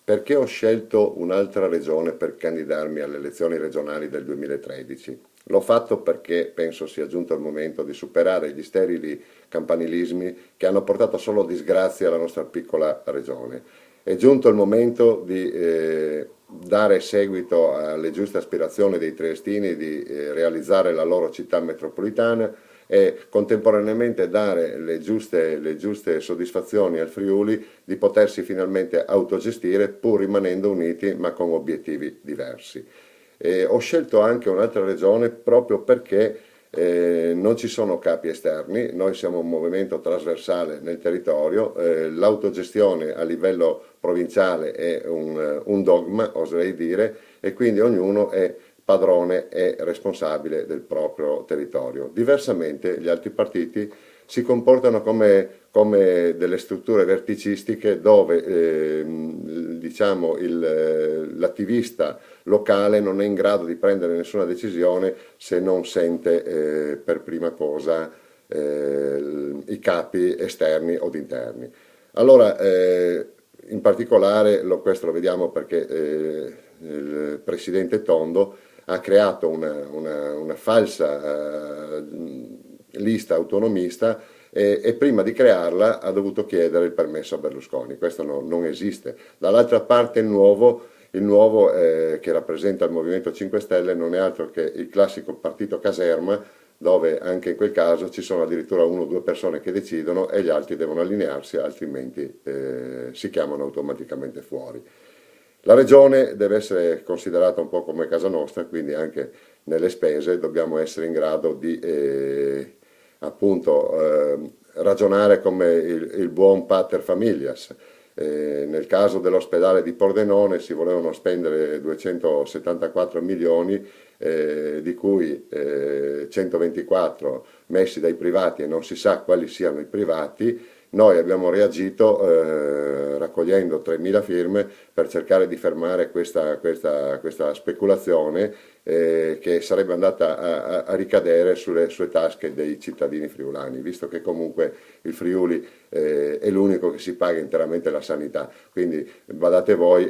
Perché ho scelto un'altra regione per candidarmi alle elezioni regionali del 2013? L'ho fatto perché penso sia giunto il momento di superare gli sterili campanilismi che hanno portato solo disgrazia alla nostra piccola regione. È giunto il momento di dare seguito alle giuste aspirazioni dei triestini di realizzare la loro città metropolitana e contemporaneamente dare le giuste soddisfazioni al Friuli di potersi finalmente autogestire pur rimanendo uniti ma con obiettivi diversi. Ho scelto anche un'altra regione proprio perché non ci sono capi esterni, noi siamo un movimento trasversale nel territorio, l'autogestione a livello provinciale è un dogma, oserei dire, e quindi ognuno è padrone e responsabile del proprio territorio. Diversamente gli altri partiti si comportano come delle strutture verticistiche dove diciamo l'attivista locale non è in grado di prendere nessuna decisione se non sente per prima cosa i capi esterni o interni. Allora, in particolare questo lo vediamo perché il presidente Tondo ha creato una falsa lista autonomista e prima di crearla ha dovuto chiedere il permesso a Berlusconi. Questo non esiste. Dall'altra parte il nuovo che rappresenta il Movimento 5 Stelle non è altro che il classico partito caserma, dove anche in quel caso ci sono addirittura una o due persone che decidono e gli altri devono allinearsi, altrimenti si chiamano automaticamente fuori. La regione deve essere considerata un po' come casa nostra, quindi anche nelle spese dobbiamo essere in grado di appunto ragionare come il buon pater familias. Nel caso dell'ospedale di Pordenone si volevano spendere 274 milioni, di cui 124 messi dai privati e non si sa quali siano i privati. Noi abbiamo reagito raccogliendo 3.000 firme per cercare di fermare questa speculazione che sarebbe andata a ricadere sulle tasche dei cittadini friulani, visto che comunque il Friuli è l'unico che si paga interamente la sanità. Quindi badate voi,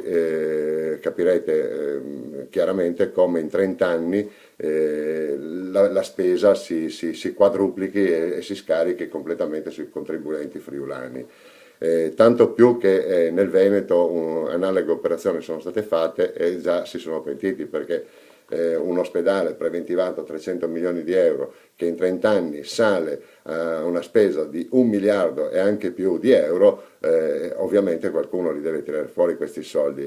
capirete chiaramente come in 30 anni la spesa si quadruplichi e si scarichi completamente sui contribuenti friulani. Tanto più che nel Veneto analoghe operazioni sono state fatte e già si sono pentiti perché un ospedale preventivato a 300 milioni di euro che in 30 anni sale a una spesa di 1 miliardo e anche più di euro, ovviamente qualcuno li deve tirare fuori questi soldi,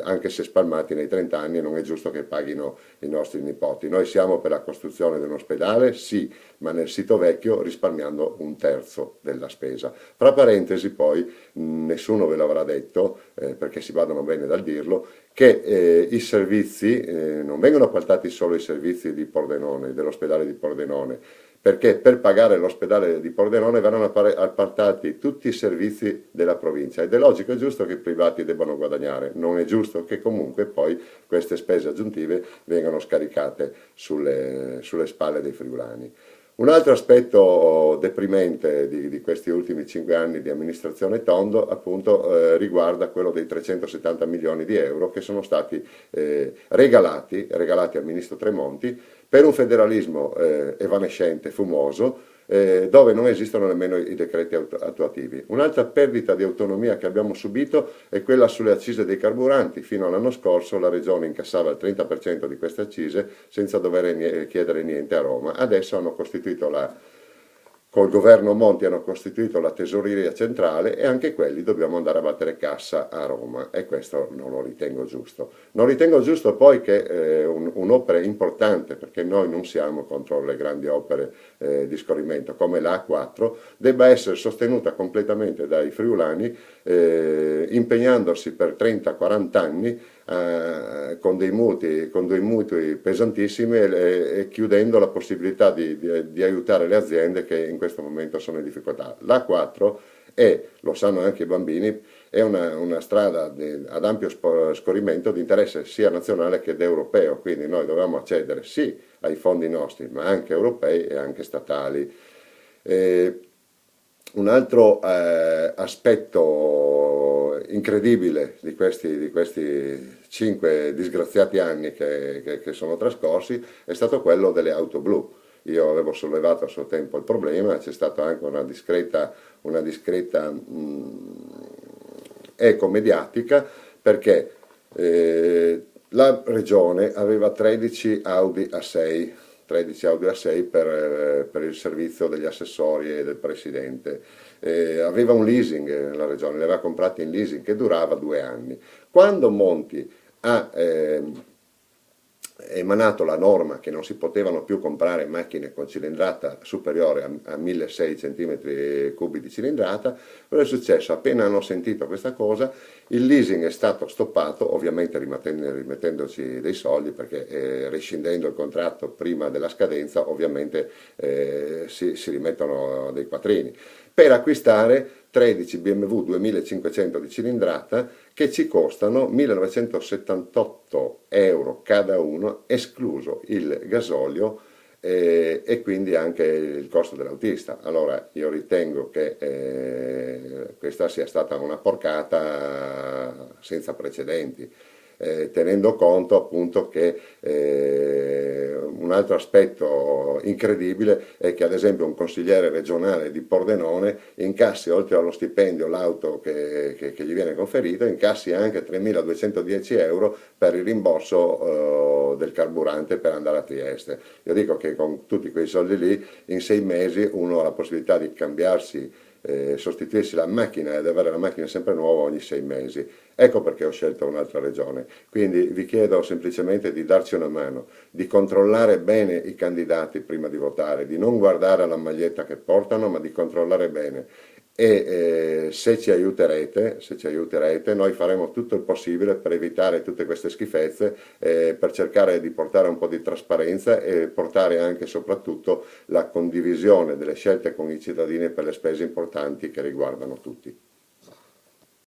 anche se spalmati nei 30 anni non è giusto che paghino i nostri nipoti. Noi siamo per la costruzione di un ospedale, sì, ma nel sito vecchio risparmiando un terzo della spesa. Fra parentesi poi, nessuno ve l'avrà detto, perché si vadano bene dal dirlo, che i servizi, non vengono appaltati solo i servizi di Pordenone, dell'ospedale di Pordenone, perché per pagare l'ospedale di Pordenone verranno appaltati tutti i servizi della provincia ed è logico e giusto che i privati debbano guadagnare, non è giusto che comunque poi queste spese aggiuntive vengano scaricate sulle spalle dei friulani. Un altro aspetto deprimente di questi ultimi 5 anni di amministrazione Tondo appunto riguarda quello dei 370 milioni di euro che sono stati regalati al ministro Tremonti per un federalismo evanescente, fumoso, dove non esistono nemmeno i decreti attuativi. Un'altra perdita di autonomia che abbiamo subito è quella sulle accise dei carburanti. Fino all'anno scorso la Regione incassava il 30% di queste accise senza dover chiedere niente a Roma. Adesso col governo Monti hanno costituito la tesoreria centrale e anche quelli dobbiamo andare a battere cassa a Roma e questo non lo ritengo giusto. Non ritengo giusto poi che un'opera importante, perché noi non siamo contro le grandi opere di scorrimento come la A4, debba essere sostenuta completamente dai friulani impegnandosi per 30-40 anni con dei mutui pesantissimi e chiudendo la possibilità di aiutare le aziende che in questo momento sono in difficoltà. L'A4 è, lo sanno anche i bambini, è una strada ad ampio scorrimento di interesse sia nazionale che europeo, quindi noi dobbiamo accedere sì ai fondi nostri, ma anche europei e anche statali. Un altro aspetto incredibile di questi 5 disgraziati anni che sono trascorsi è stato quello delle auto blu. Io avevo sollevato a suo tempo il problema, c'è stata anche una discreta eco mediatica perché la regione aveva 13 Audi A6, 13 Audi A6 per il servizio degli assessori e del presidente. Aveva un leasing la regione, li aveva comprati in leasing che durava 2 anni. Quando Monti ha emanato la norma che non si potevano più comprare macchine con cilindrata superiore a 1600 cm3 di cilindrata, cosa è successo? Appena hanno sentito questa cosa, il leasing è stato stoppato, ovviamente rimettendoci dei soldi, perché rescindendo il contratto prima della scadenza, ovviamente si rimettono dei quattrini, per acquistare 13 BMW 2500 di cilindrata che ci costano 1978 euro cada uno, escluso il gasolio e quindi anche il costo dell'autista. Allora io ritengo che questa sia stata una porcata senza precedenti. Tenendo conto appunto che un altro aspetto incredibile è che ad esempio un consigliere regionale di Pordenone incassi, oltre allo stipendio, l'auto che gli viene conferita, incassi anche 3.210 euro per il rimborso del carburante per andare a Trieste. Io dico che con tutti quei soldi lì in 6 mesi uno ha la possibilità di cambiarsi, sostituirsi la macchina ed avere la macchina sempre nuova ogni 6 mesi. Ecco perché ho scelto un'altra regione. Quindi vi chiedo semplicemente di darci una mano, di controllare bene i candidati prima di votare, di non guardare alla maglietta che portano, ma di controllare bene. E se ci aiuterete, noi faremo tutto il possibile per evitare tutte queste schifezze, per cercare di portare un po' di trasparenza e portare anche e soprattutto la condivisione delle scelte con i cittadini per le spese importanti che riguardano tutti.